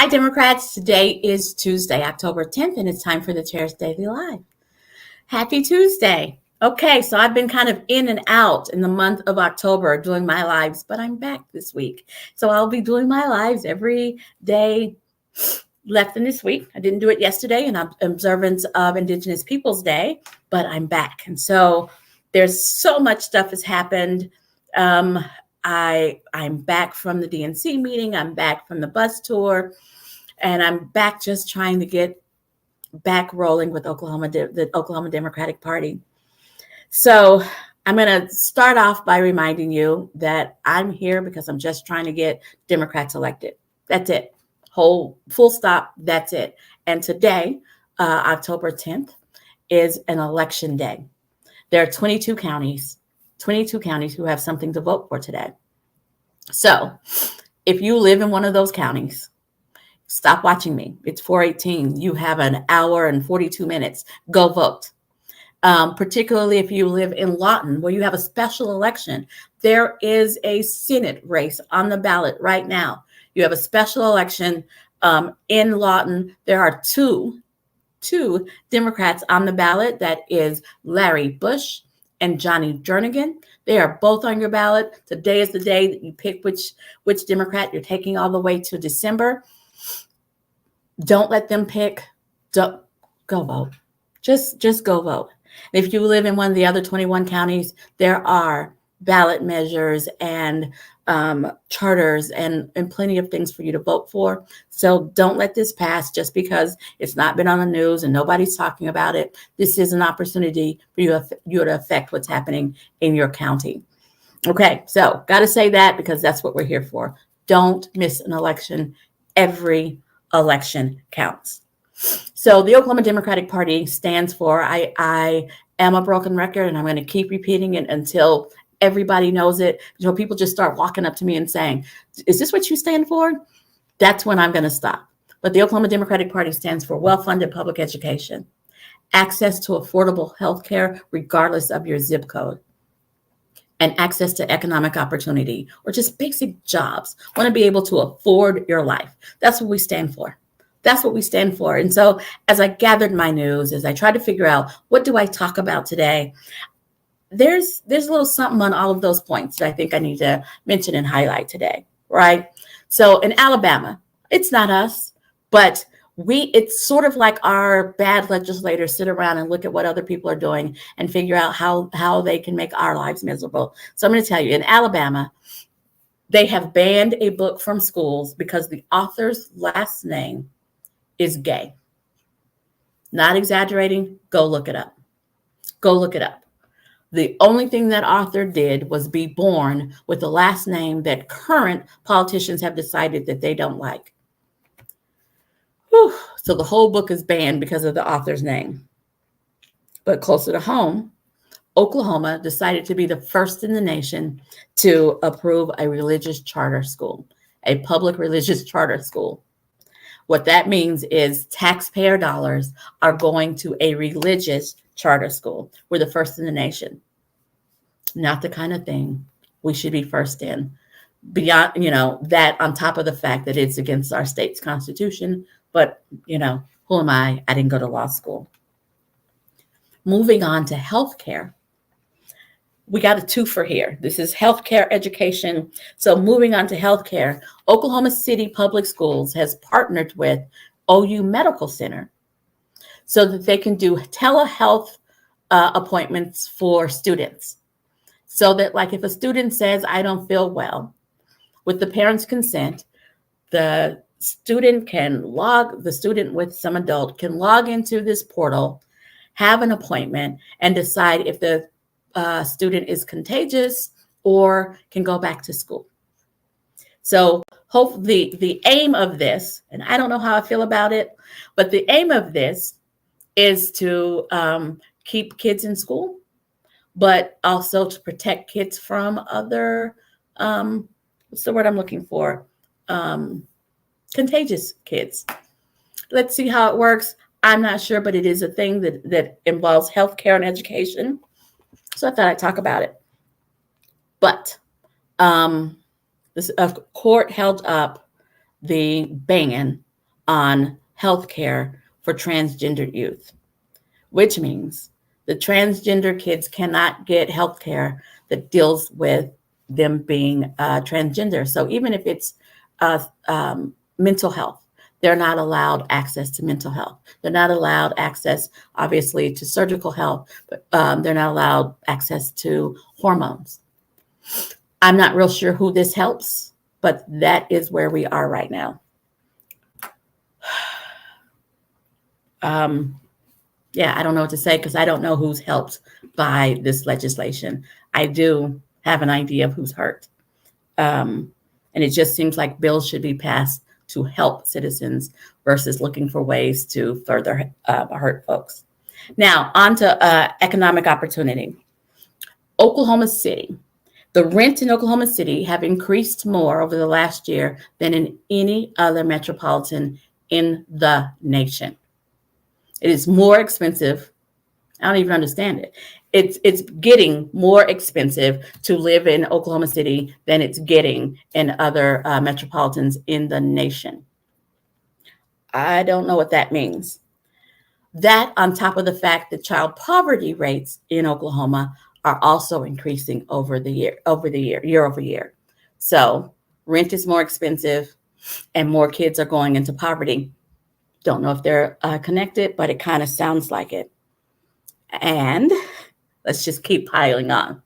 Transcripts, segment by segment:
Hi, Democrats. Today is Tuesday, October 10th, and it's time for the Chair's Daily Live. Happy Tuesday. Okay, so I've been kind of in and out in the month of October doing my lives, but I'm back this week. So I'll be doing my lives every day left in this week. I didn't do it yesterday in observance of Indigenous Peoples Day, but I'm back. And so there's so much stuff has happened. I'm back from the DNC meeting. I'm back from the bus tour, and I'm back just trying to get back rolling with the Oklahoma Democratic Party. So I'm going to start off by reminding you that I'm here because I'm just trying to get Democrats elected. That's it. Full stop. That's it. And today, October 10th, is an election day. There are 22 counties who have something to vote for today. So if you live in one of those counties, stop watching me. It's 4:18. You have an hour and 42 minutes. Go vote. Particularly if you live in Lawton, where you have a special election. There is a Senate race on the ballot right now. You have a special election in Lawton. There are two Democrats on the ballot. That is Larry Bush and Johnny Jernigan. They are both on your ballot. Today is the day that you pick which Democrat you're taking all the way to December. Don't let them pick. Go vote. Just go vote. If you live in one of the other 21 counties, there are ballot measures and charters and plenty of things for you to vote for. So don't let this pass just because it's not been on the news and nobody's talking about it. This is an opportunity for you to affect what's happening in your county. Okay, so got to say that because that's what we're here for. Don't miss an election. Every election counts. So the Oklahoma Democratic Party stands for, I am a broken record, and I'm going to keep repeating it until everybody knows it. People just start walking up to me and saying, is this what you stand for? That's when I'm going to stop. But the Oklahoma Democratic Party stands for well-funded public education, access to affordable health care regardless of your zip code, and access to economic opportunity or just basic jobs. Want to be able to afford your life. That's what we stand for. That's what we stand for. And so as I gathered my news, as I tried to figure out what do I talk about today, there's a little something on all of those points that I think I need to mention and highlight today, right? So in Alabama, it's not us, but it's sort of like our bad legislators sit around and look at what other people are doing and figure out how they can make our lives miserable. So I'm going to tell you, in Alabama, they have banned a book from schools because the author's last name is gay. Not exaggerating. Go look it up. Go look it up. The only thing that author did was be born with the last name that current politicians have decided that they don't like. Whew. So the whole book is banned because of the author's name. But closer to home, Oklahoma decided to be the first in the nation to approve a religious charter school, a public religious charter school. What that means is taxpayer dollars are going to a religious charter school. We're the first in the nation. Not the kind of thing we should be first in. Beyond, that on top of the fact that it's against our state's constitution. But, who am I? I didn't go to law school. Moving on to healthcare. We got a twofer here. This is healthcare education. So moving on to healthcare, Oklahoma City Public Schools has partnered with OU Medical Center so that they can do telehealth appointments for students. So that, like, if a student says, I don't feel well, with the parents' consent, the student with some adult can log into this portal, have an appointment, and decide if the student is contagious or can go back to school. So hopefully the aim of this, and I don't know how I feel about it, but the aim of this is to keep kids in school, but also to protect kids from other, what's the word I'm looking for? Contagious kids. Let's see how it works. I'm not sure, but it is a thing that involves healthcare and education. So I thought I'd talk about it. But a court held up the ban on health care for transgender youth, which means the transgender kids cannot get health care that deals with them being transgender. So even if it's mental health, they're not allowed access to mental health. They're not allowed access, obviously, to surgical health, but they're not allowed access to hormones. I'm not real sure who this helps, but that is where we are right now. Yeah, I don't know what to say because I don't know who's helped by this legislation. I do have an idea of who's hurt. And it just seems like bills should be passed to help citizens versus looking for ways to further hurt folks. Now, on to economic opportunity. Oklahoma City. The rent in Oklahoma City have increased more over the last year than in any other metropolitan in the nation. It is more expensive. I don't even understand it. It's getting more expensive to live in Oklahoma City than it's getting in other metropolitans in the nation. I don't know what that means. That on top of the fact that child poverty rates in Oklahoma are also increasing year over year. So rent is more expensive and more kids are going into poverty. Don't know if they're connected, but it kind of sounds like it. And let's just keep piling on.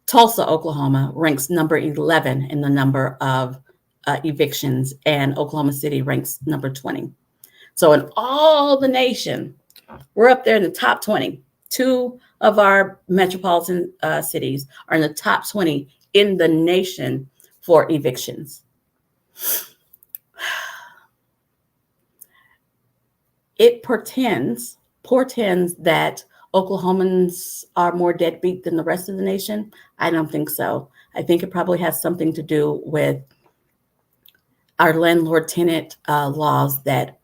Tulsa, Oklahoma ranks number 11 in the number of evictions, and Oklahoma City ranks number 20. So in all the nation, we're up there in the top 20. Two of our metropolitan cities are in the top 20 in the nation for evictions. It portends that Oklahomans are more deadbeat than the rest of the nation. I don't think so. I think it probably has something to do with our landlord-tenant laws that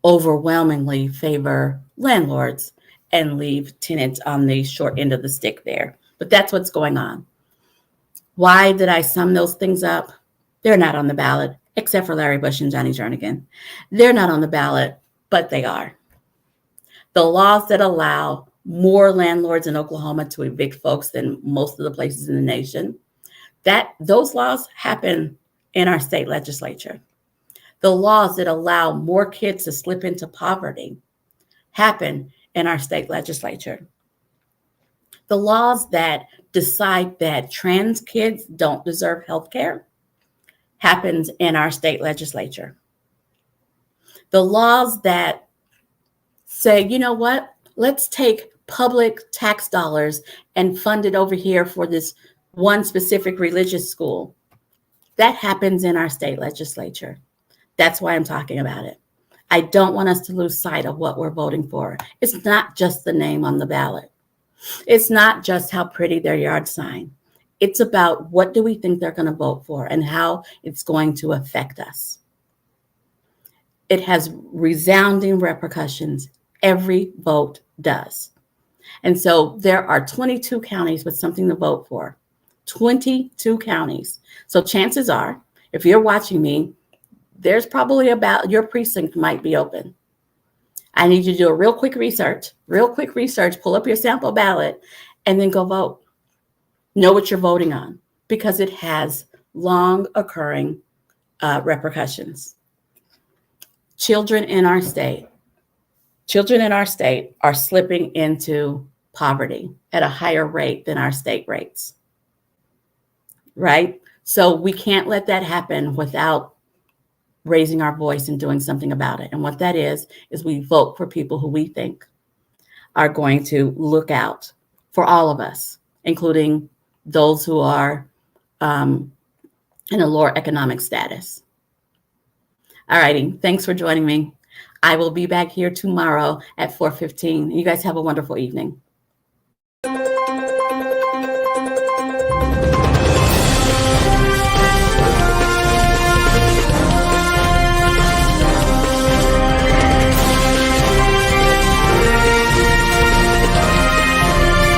overwhelmingly favor landlords and leave tenants on the short end of the stick there. But that's what's going on. Why did I sum those things up? They're not on the ballot, except for Larry Bush and Johnny Jernigan. They're not on the ballot, but they are. The laws that allow more landlords in Oklahoma to evict folks than most of the places in the nation, those laws happen in our state legislature. The laws that allow more kids to slip into poverty happen in our state legislature. The laws that decide that trans kids don't deserve health care happens in our state legislature. The laws that say, you know what, let's take public tax dollars and fund it over here for this one specific religious school, that happens in our state legislature. That's why I'm talking about it. I don't want us to lose sight of what we're voting for. It's not just the name on the ballot. It's not just how pretty their yard sign. It's about what do we think they're going to vote for and how it's going to affect us. It has resounding repercussions. Every vote does. And so there are 22 counties with something to vote for. 22 counties. So chances are, if you're watching me, there's probably about your precinct might be open. I need you to do a real quick research, pull up your sample ballot, and then go vote. Know what you're voting on because it has long occurring repercussions. Children in our state are slipping into poverty at a higher rate than our state rates, right? So we can't let that happen without raising our voice and doing something about it. And what that is we vote for people who we think are going to look out for all of us, including those who are in a lower economic status. All righty. Thanks for joining me. I will be back here tomorrow at 4:15. You guys have a wonderful evening.